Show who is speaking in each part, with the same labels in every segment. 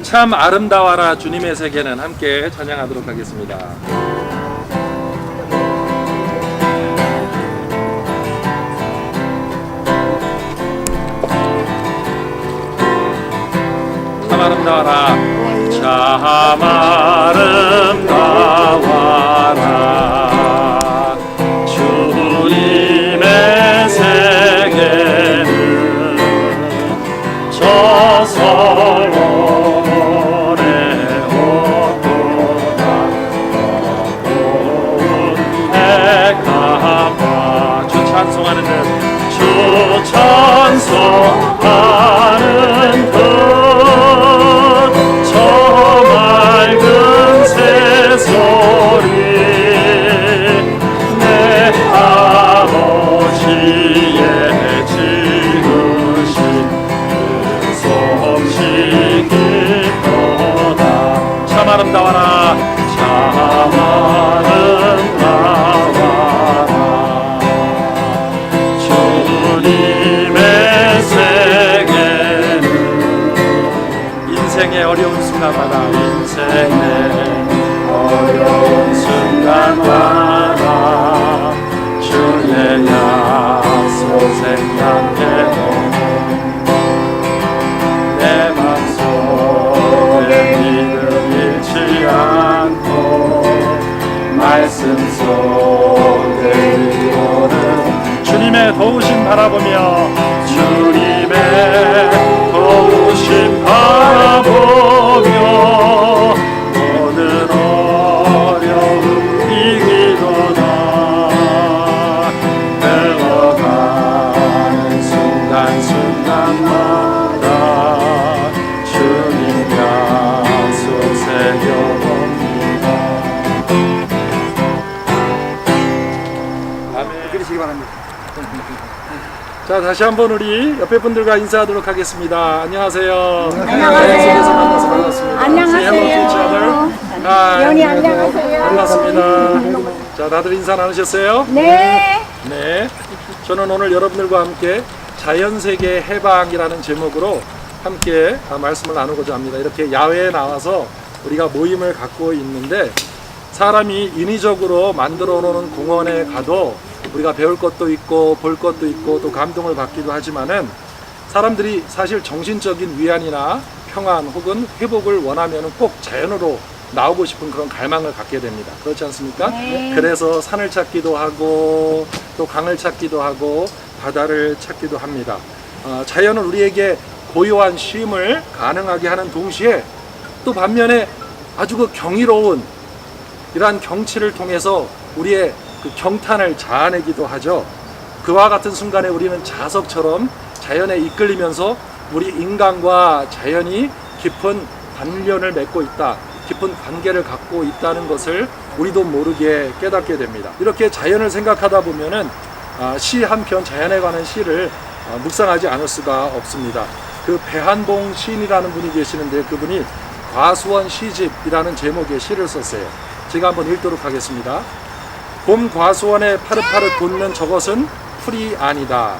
Speaker 1: 참 아름다워라 주님의 세계는 함께 찬양하도록 하겠습니다. 참 아름다워라 참 아름다워라 주님의 세계는 저 서원의 옷보다 더 고운 해가 주 찬송하는 듯 주 찬송하는 듯 소리 내 아버지의 지으신 그 솜씨 깊도다 참 아름다워라 참 아름다워라 주님의 세계는 인생의 어려운 순간마다 인생의 어려운 순간마다 주의 약속 생각해도 내 맘속에 믿음 잃지 않고 말씀 속에 이루는 주님의 도우심 바라보며 주님의 도우심 바라보며 자, 다시 한번 우리 옆에 분들과 인사하도록 하겠습니다. 안녕하세요.
Speaker 2: 안녕하세요.
Speaker 1: 반갑습니다.
Speaker 2: 안녕하세요. 연희 안녕하세요.
Speaker 1: 반갑습니다. 자, 다들 인사 나누셨어요?
Speaker 2: 네.
Speaker 1: 네. 저는 오늘 여러분들과 함께 자연세계 해방이라는 제목으로 함께 말씀을 나누고자 합니다. 이렇게 야외에 나와서 우리가 모임을 갖고 있는데 사람이 인위적으로 만들어 놓은 공원에 가도 우리가 배울 것도 있고 볼 것도 있고 또 감동을 받기도 하지만은 사람들이 사실 정신적인 위안이나 평안 혹은 회복을 원하면 꼭 자연으로 나오고 싶은 그런 갈망을 갖게 됩니다. 그렇지 않습니까?
Speaker 2: 네.
Speaker 1: 그래서 산을 찾기도 하고 또 강을 찾기도 하고 바다를 찾기도 합니다. 자연은 우리에게 고요한 쉼을 가능하게 하는 동시에 또 반면에 아주 그 경이로운 이러한 경치를 통해서 우리의 그 경탄을 자아내기도 하죠. 그와 같은 순간에 우리는 자석처럼 자연에 이끌리면서 우리 인간과 자연이 깊은 관련을 맺고 있다, 깊은 관계를 갖고 있다는 것을 우리도 모르게 깨닫게 됩니다. 이렇게 자연을 생각하다 보면은 시 한 편, 자연에 관한 시를 묵상하지 않을 수가 없습니다. 그 배한봉 시인이라는 분이 계시는데 그분이 과수원 시집이라는 제목의 시를 썼어요. 제가 한번 읽도록 하겠습니다. 봄 과수원에 파릇파릇 돋는 저것은 풀이 아니다.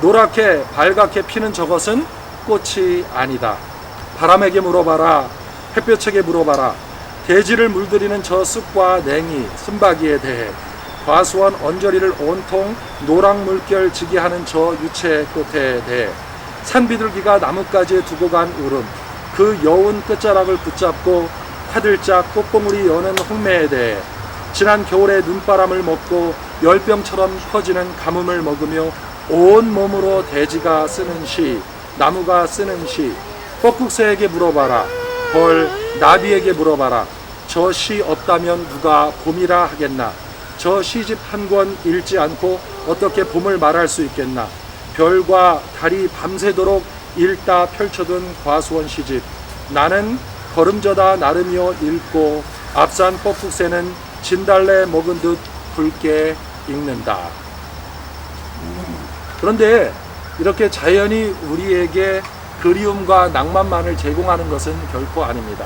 Speaker 1: 노랗게 발갛게 피는 저것은 꽃이 아니다. 바람에게 물어봐라. 햇볕에게 물어봐라. 대지를 물들이는 저 쑥과 냉이, 쓴바귀에 대해 과수원 언저리를 온통 노랑 물결 지게 하는 저 유채꽃에 대해 산비둘기가 나뭇가지에 두고 간 울음, 그 여운 끝자락을 붙잡고 화들짝 꽃봉우리 여는 홍매에 대해 지난 겨울에 눈바람을 먹고 열병처럼 퍼지는 가뭄을 먹으며 온 몸으로 대지가 쓰는 시, 나무가 쓰는 시, 뻐꾹새에게 물어봐라. 벌, 나비에게 물어봐라. 저 시 없다면 누가 봄이라 하겠나. 저 시집 한 권 읽지 않고 어떻게 봄을 말할 수 있겠나. 별과 달이 밤새도록 읽다 펼쳐둔 과수원 시집. 나는 걸음져다 나르며 읽고 앞산 뻐꾹새는 진달래 먹은 듯 붉게 읽는다. 그런데 이렇게 자연이 우리에게 그리움과 낭만만을 제공하는 것은 결코 아닙니다.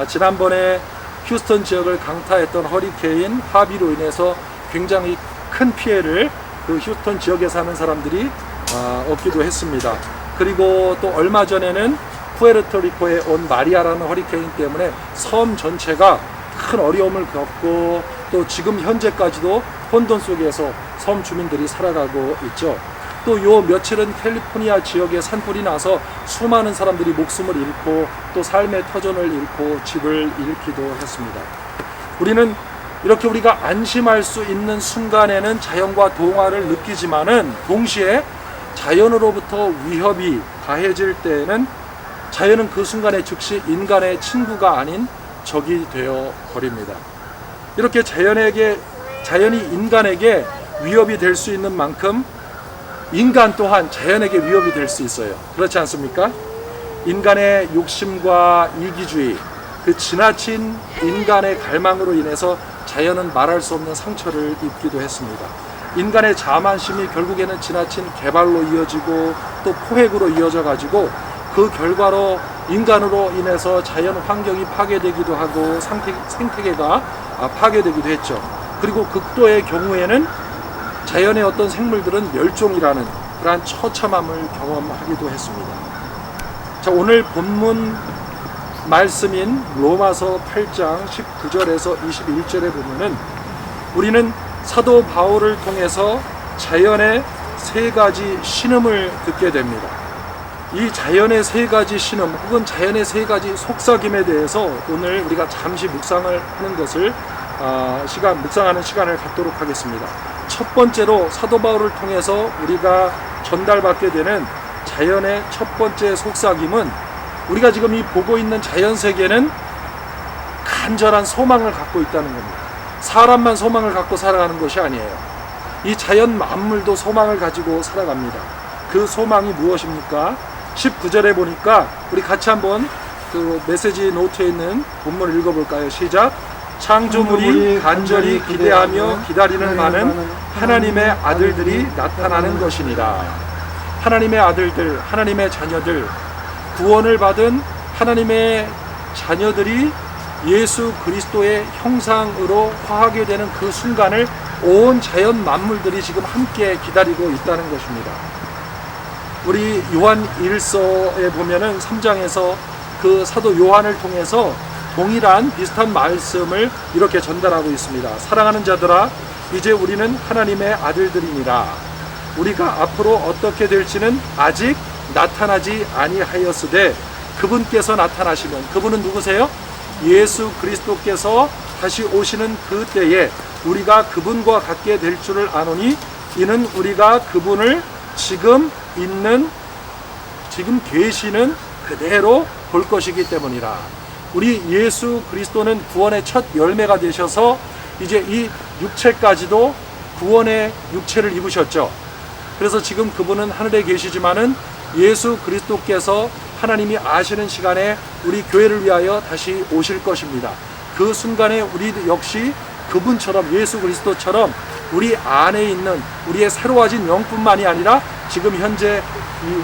Speaker 1: 지난번에 휴스턴 지역을 강타했던 허리케인 하비로 인해서 굉장히 큰 피해를 그 휴스턴 지역에 사는 사람들이 얻기도 했습니다. 그리고 또 얼마 전에는 푸에르토리코에 온 마리아라는 허리케인 때문에 섬 전체가 큰 어려움을 겪고 또 지금 현재까지도 혼돈 속에서 섬 주민들이 살아가고 있죠. 또 요 며칠은 캘리포니아 지역에 산불이 나서 수많은 사람들이 목숨을 잃고 또 삶의 터전을 잃고 집을 잃기도 했습니다. 우리는 이렇게 우리가 안심할 수 있는 순간에는 자연과 동화를 느끼지만은 동시에 자연으로부터 위협이 가해질 때에는 자연은 그 순간에 즉시 인간의 친구가 아닌 적이 되어 버립니다. 이렇게 자연이 인간에게 위협이 될 수 있는 만큼 인간 또한 자연에게 위협이 될 수 있어요. 그렇지 않습니까? 인간의 욕심과 이기주의, 그 지나친 인간의 갈망으로 인해서 자연은 말할 수 없는 상처를 입기도 했습니다. 인간의 자만심이 결국에는 지나친 개발로 이어지고 또 포획으로 이어져 가지고 그 결과로 인간으로 인해서 자연 환경이 파괴되기도 하고 생태계가 파괴되기도 했죠. 그리고 극도의 경우에는 자연의 어떤 생물들은 멸종이라는 그러한 처참함을 경험하기도 했습니다. 자, 오늘 본문 말씀인 로마서 8장 19절에서 21절에 보면은 우리는 사도 바울을 통해서 자연의 세 가지 신음을 듣게 됩니다. 이 자연의 세 가지 신음 혹은 자연의 세 가지 속삭임에 대해서 오늘 우리가 잠시 묵상을 하는 것을 묵상하는 시간을 갖도록 하겠습니다. 첫 번째로 사도 바울을 통해서 우리가 전달받게 되는 자연의 첫 번째 속삭임은 우리가 지금 이 보고 있는 자연 세계는 간절한 소망을 갖고 있다는 겁니다. 사람만 소망을 갖고 살아가는 것이 아니에요. 이 자연 만물도 소망을 가지고 살아갑니다. 그 소망이 무엇입니까? 19절에 보니까 우리 같이 한번 그 메시지 노트에 있는 본문을 읽어볼까요? 시작. 창조물이 간절히 기대하며 기다리는 많은 하나님의 아들들이 나타나는 것이니라. 하나님의 아들들, 하나님의 자녀들, 구원을 받은 하나님의 자녀들이 예수 그리스도의 형상으로 화하게 되는 그 순간을 온 자연 만물들이 지금 함께 기다리고 있다는 것입니다. 우리 요한 1서에 보면은 3장에서 그 사도 요한을 통해서 동일한 비슷한 말씀을 이렇게 전달하고 있습니다. 사랑하는 자들아, 이제 우리는 하나님의 아들들이니라. 우리가 앞으로 어떻게 될지는 아직 나타나지 아니하였으되 그분께서 나타나시면, 그분은 누구세요? 예수 그리스도께서 다시 오시는 그 때에 우리가 그분과 같게 될 줄을 아노니 이는 우리가 그분을 지금 계시는 그대로 볼 것이기 때문이라. 우리 예수 그리스도는 구원의 첫 열매가 되셔서 이제 이 육체까지도 구원의 육체를 입으셨죠. 그래서 지금 그분은 하늘에 계시지만은 예수 그리스도께서 하나님이 아시는 시간에 우리 교회를 위하여 다시 오실 것입니다. 그 순간에 우리 역시 그분처럼, 예수 그리스도처럼 우리 안에 있는 우리의 새로워진 영뿐만이 아니라 지금 현재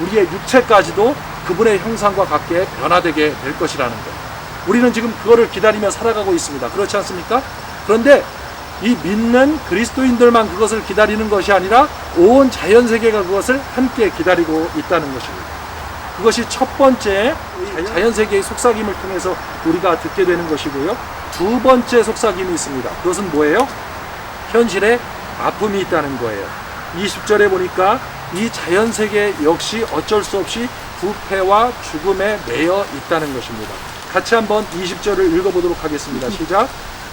Speaker 1: 우리의 육체까지도 그분의 형상과 같게 변화되게 될 것이라는 것. 우리는 지금 그거를 기다리며 살아가고 있습니다. 그렇지 않습니까? 그런데 이 믿는 그리스도인들만 그것을 기다리는 것이 아니라 온 자연세계가 그것을 함께 기다리고 있다는 것입니다. 그것이 첫 번째 자연세계의 속삭임을 통해서 우리가 듣게 되는 것이고요. 두 번째 속삭임이 있습니다. 그것은 뭐예요? 현실에 아픔이 있다는 거예요. 20절에 보니까 이 자연세계 역시 어쩔 수 없이 부패와 죽음에 매여 있다는 것입니다. 같이 한번 20절을 읽어보도록 하겠습니다. 시작.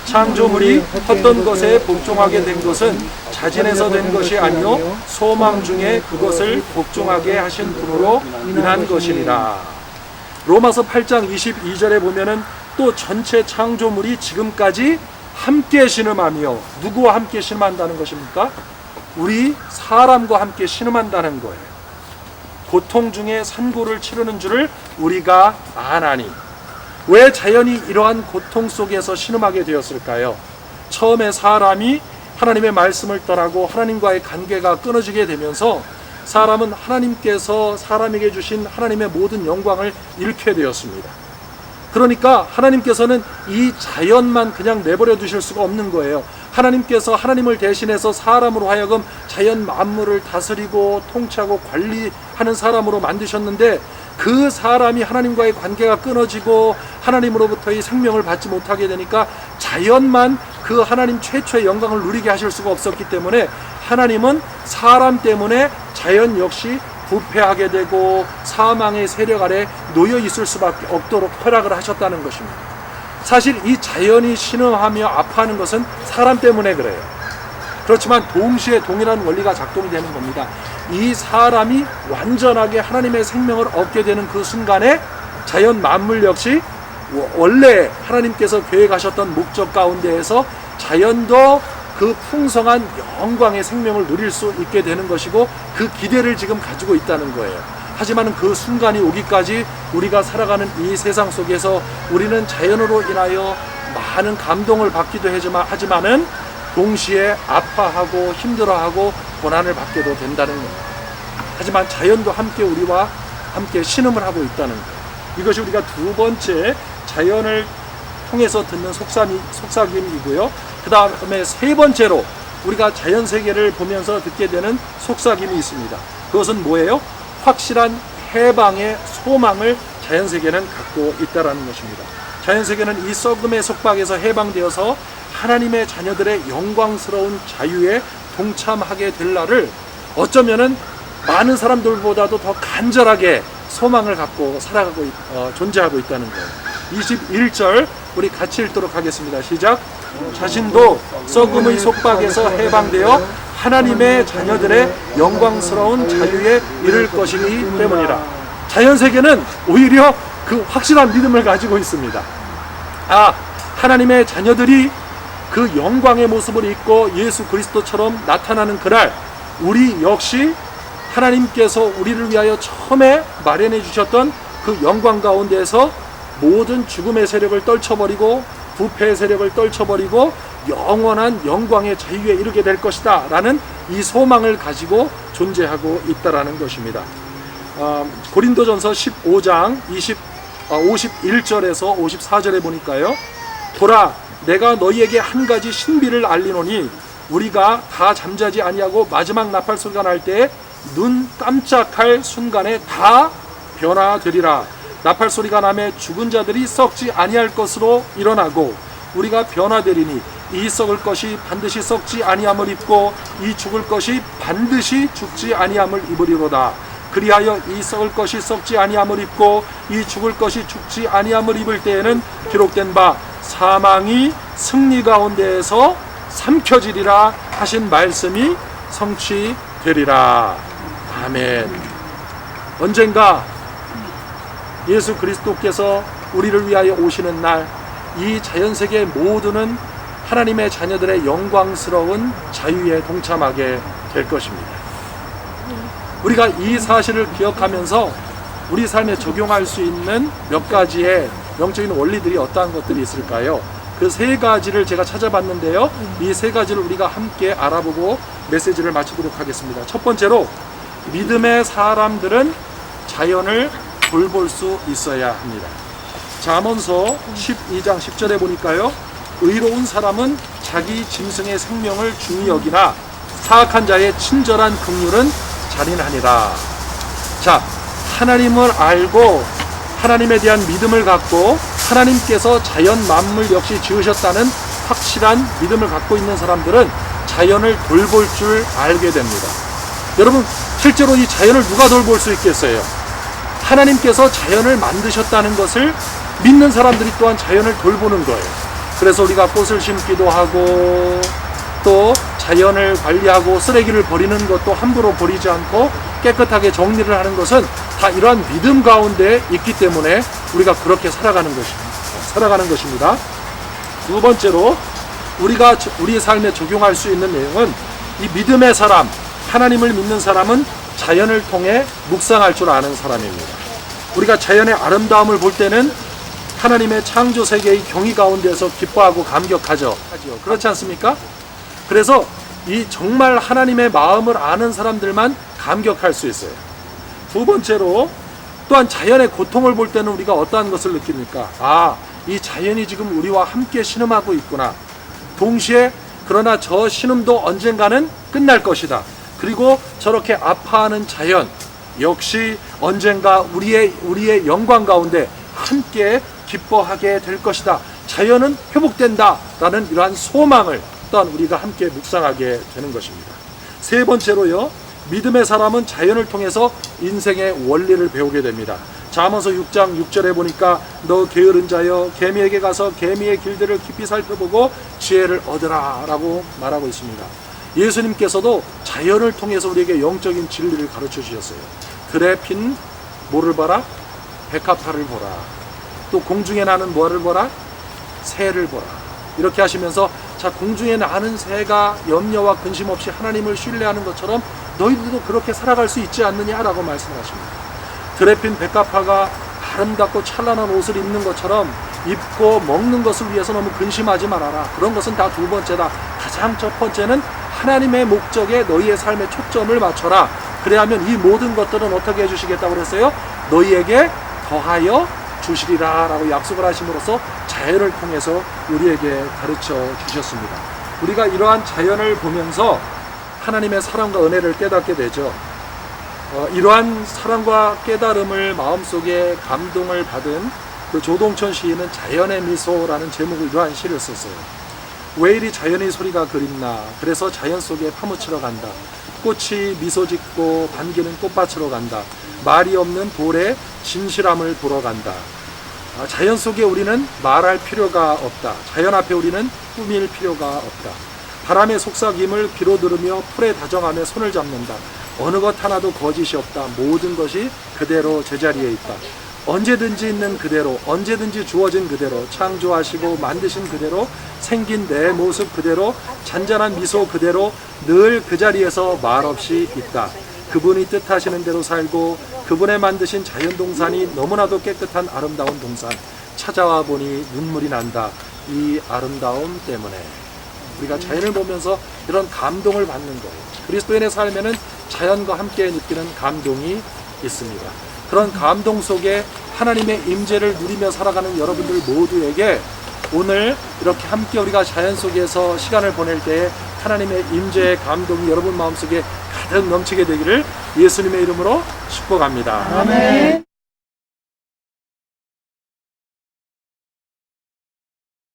Speaker 1: 창조물이 헛된 것에 복종하게 된 것은 자진해서 된 것이 아니요 소망 중에 그것을 복종하게 하신 분으로 인한 것이니라. 로마서 8장 22절에 보면은 또 전체 창조물이 지금까지 함께 신음하며, 누구와 함께 신음한다는 것입니까? 우리 사람과 함께 신음한다는 거예요. 고통 중에 산고를 치르는 줄을 우리가 아나니. 왜 자연이 이러한 고통 속에서 신음하게 되었을까요? 처음에 사람이 하나님의 말씀을 떠나고 하나님과의 관계가 끊어지게 되면서 사람은 하나님께서 사람에게 주신 하나님의 모든 영광을 잃게 되었습니다. 그러니까 하나님께서는 이 자연만 그냥 내버려 두실 수가 없는 거예요. 하나님께서 하나님을 대신해서 사람으로 하여금 자연 만물을 다스리고 통치하고 관리하는 사람으로 만드셨는데, 그 사람이 하나님과의 관계가 끊어지고 하나님으로부터의 생명을 받지 못하게 되니까 자연만 그 하나님 최초의 영광을 누리게 하실 수가 없었기 때문에, 하나님은 사람 때문에 자연 역시 부패하게 되고 사망의 세력 아래 놓여 있을 수밖에 없도록 허락을 하셨다는 것입니다. 사실 이 자연이 신음하며 아파하는 것은 사람 때문에 그래요. 그렇지만 동시에 동일한 원리가 작동이 되는 겁니다. 이 사람이 완전하게 하나님의 생명을 얻게 되는 그 순간에 자연 만물 역시 원래 하나님께서 계획하셨던 목적 가운데에서 자연도 그 풍성한 영광의 생명을 누릴 수 있게 되는 것이고, 그 기대를 지금 가지고 있다는 거예요. 하지만 그 순간이 오기까지 우리가 살아가는 이 세상 속에서 우리는 자연으로 인하여 많은 감동을 받기도 하지만은 동시에 아파하고 힘들어하고 고난을 받게도 된다는 겁니다. 하지만 자연도 함께 우리와 함께 신음을 하고 있다는 거예요. 이것이 우리가 두 번째 자연을 통해서 듣는 속삭임이고요. 그 다음에 세 번째로 우리가 자연 세계를 보면서 듣게 되는 속삭임이 있습니다. 그것은 뭐예요? 확실한 해방의 소망을 자연 세계는 갖고 있다는 것입니다. 자연 세계는 이 썩음의 속박에서 해방되어서 하나님의 자녀들의 영광스러운 자유에 동참하게 될 날을 어쩌면은 많은 사람들보다도 더 간절하게 소망을 갖고 존재하고 있다는 거예요. 21절 우리 같이 읽도록 하겠습니다. 시작. 자신도 썩음의 속박에서 해방되어 하나님의 자녀들의 영광스러운 자유에 이를 것이기 때문이라. 자연세계는 오히려 그 확실한 믿음을 가지고 있습니다. 하나님의 자녀들이 그 영광의 모습을 입고 예수 그리스도처럼 나타나는 그날, 우리 역시 하나님께서 우리를 위하여 처음에 마련해 주셨던 그 영광 가운데에서 모든 죽음의 세력을 떨쳐버리고 부패의 세력을 떨쳐버리고 영원한 영광의 자유에 이르게 될 것이다 라는 이 소망을 가지고 존재하고 있다라는 것입니다. 고린도전서 15장 51절에서 54절에 보니까요, 보라 내가 너희에게 한 가지 신비를 알리노니 우리가 다 잠자지 아니하고 마지막 나팔 소리가 날 때에 눈 깜짝할 순간에 다 변화되리라. 나팔 소리가 나매 죽은 자들이 썩지 아니할 것으로 일어나고 우리가 변화되리니 이 썩을 것이 반드시 썩지 아니함을 입고 이 죽을 것이 반드시 죽지 아니함을 입으리로다. 그리하여 이 썩을 것이 썩지 아니함을 입고 이 죽을 것이 죽지 아니함을 입을 때에는 기록된 바 사망이 승리 가운데에서 삼켜지리라 하신 말씀이 성취되리라. 아멘. 언젠가 예수 그리스도께서 우리를 위하여 오시는 날, 이 자연세계 모두는 하나님의 자녀들의 영광스러운 자유에 동참하게 될 것입니다. 우리가 이 사실을 기억하면서 우리 삶에 적용할 수 있는 몇 가지의 영적인 원리들이 어떠한 것들이 있을까요? 그 세 가지를 제가 찾아봤는데요. 이 세 가지를 우리가 함께 알아보고 메시지를 마치도록 하겠습니다. 첫 번째로, 믿음의 사람들은 자연을 돌볼 수 있어야 합니다. 잠언서 12장 10절에 보니까요, 의로운 사람은 자기 짐승의 생명을 중히 여기나 사악한 자의 친절한 긍휼은 잔인하니라. 자, 하나님을 알고 하나님에 대한 믿음을 갖고 하나님께서 자연 만물 역시 지으셨다는 확실한 믿음을 갖고 있는 사람들은 자연을 돌볼 줄 알게 됩니다. 여러분, 실제로 이 자연을 누가 돌볼 수 있겠어요? 하나님께서 자연을 만드셨다는 것을 믿는 사람들이 또한 자연을 돌보는 거예요. 그래서 우리가 꽃을 심기도 하고 또 자연을 관리하고 쓰레기를 버리는 것도 함부로 버리지 않고 깨끗하게 정리를 하는 것은 다 이러한 믿음 가운데 있기 때문에 우리가 그렇게 살아가는 것입니다. 두 번째로, 우리가 우리 삶에 적용할 수 있는 내용은, 이 믿음의 사람, 하나님을 믿는 사람은 자연을 통해 묵상할 줄 아는 사람입니다. 우리가 자연의 아름다움을 볼 때는 하나님의 창조 세계의 경이 가운데서 기뻐하고 감격하죠. 그렇지 않습니까? 그래서 이 정말 하나님의 마음을 아는 사람들만 감격할 수 있어요. 두 번째로, 또한 자연의 고통을 볼 때는 우리가 어떠한 것을 느낍니까? 아, 이 자연이 지금 우리와 함께 신음하고 있구나. 동시에 그러나 저 신음도 언젠가는 끝날 것이다. 그리고 저렇게 아파하는 자연 역시 언젠가 우리의 영광 가운데 함께 기뻐하게 될 것이다. 자연은 회복된다 라는 이러한 소망을 또한 우리가 함께 묵상하게 되는 것입니다. 세 번째로요, 믿음의 사람은 자연을 통해서 인생의 원리를 배우게 됩니다. 잠언서 6장 6절에 보니까 너 게으른 자여 개미에게 가서 개미의 길들을 깊이 살펴보고 지혜를 얻으라 라고 말하고 있습니다. 예수님께서도 자연을 통해서 우리에게 영적인 진리를 가르쳐 주셨어요. 들에 핀 뭐를 봐라? 백합화를 보라. 또 공중에 나는 뭐를 보라? 새를 보라. 이렇게 하시면서 자, 공중에 나는 새가 염려와 근심 없이 하나님을 신뢰하는 것처럼 너희들도 그렇게 살아갈 수 있지 않느냐라고 말씀하십니다. 들에 핀 백합화가 아름답고 찬란한 옷을 입는 것처럼 입고 먹는 것을 위해서 너무 근심하지 말아라. 그런 것은 다 두 번째다. 가장 첫 번째는 하나님의 목적에 너희의 삶의 초점을 맞춰라. 그래야면 이 모든 것들은 어떻게 해주시겠다고 그랬어요? 너희에게 더하여 주시리라 라고 약속을 하심으로써 자연을 통해서 우리에게 가르쳐 주셨습니다. 우리가 이러한 자연을 보면서 하나님의 사랑과 은혜를 깨닫게 되죠. 이러한 사랑과 깨달음을 마음속에 감동을 받은 그 조동천 시인은 자연의 미소라는 제목의 이러한 시를 썼어요. 왜 이리 자연의 소리가 그립나. 그래서 자연 속에 파묻히러 간다. 꽃이 미소 짓고 반기는 꽃밭으로 간다. 말이 없는 돌의 진실함을 보러 간다. 자연 속에 우리는 말할 필요가 없다. 자연 앞에 우리는 꾸밀 필요가 없다. 바람의 속삭임을 귀로 들으며 풀에 다정하며 손을 잡는다. 어느 것 하나도 거짓이 없다. 모든 것이 그대로 제자리에 있다. 언제든지 있는 그대로, 언제든지 주어진 그대로, 창조하시고 만드신 그대로, 생긴 내 모습 그대로, 잔잔한 미소 그대로 늘 그 자리에서 말없이 있다. 그분이 뜻하시는 대로 살고 그분의 만드신 자연동산이 너무나도 깨끗한 아름다운 동산. 찾아와 보니 눈물이 난다. 이 아름다움 때문에. 우리가 자연을 보면서 이런 감동을 받는 거예요. 그리스도인의 삶에는 자연과 함께 느끼는 감동이 있습니다. 그런 감동 속에 하나님의 임재를 누리며 살아가는 여러분들 모두에게 오늘 이렇게 함께 우리가 자연 속에서 시간을 보낼 때 하나님의 임재의 감동이 여러분 마음속에 가득 넘치게 되기를 예수님의 이름으로 축복합니다.
Speaker 2: 아멘.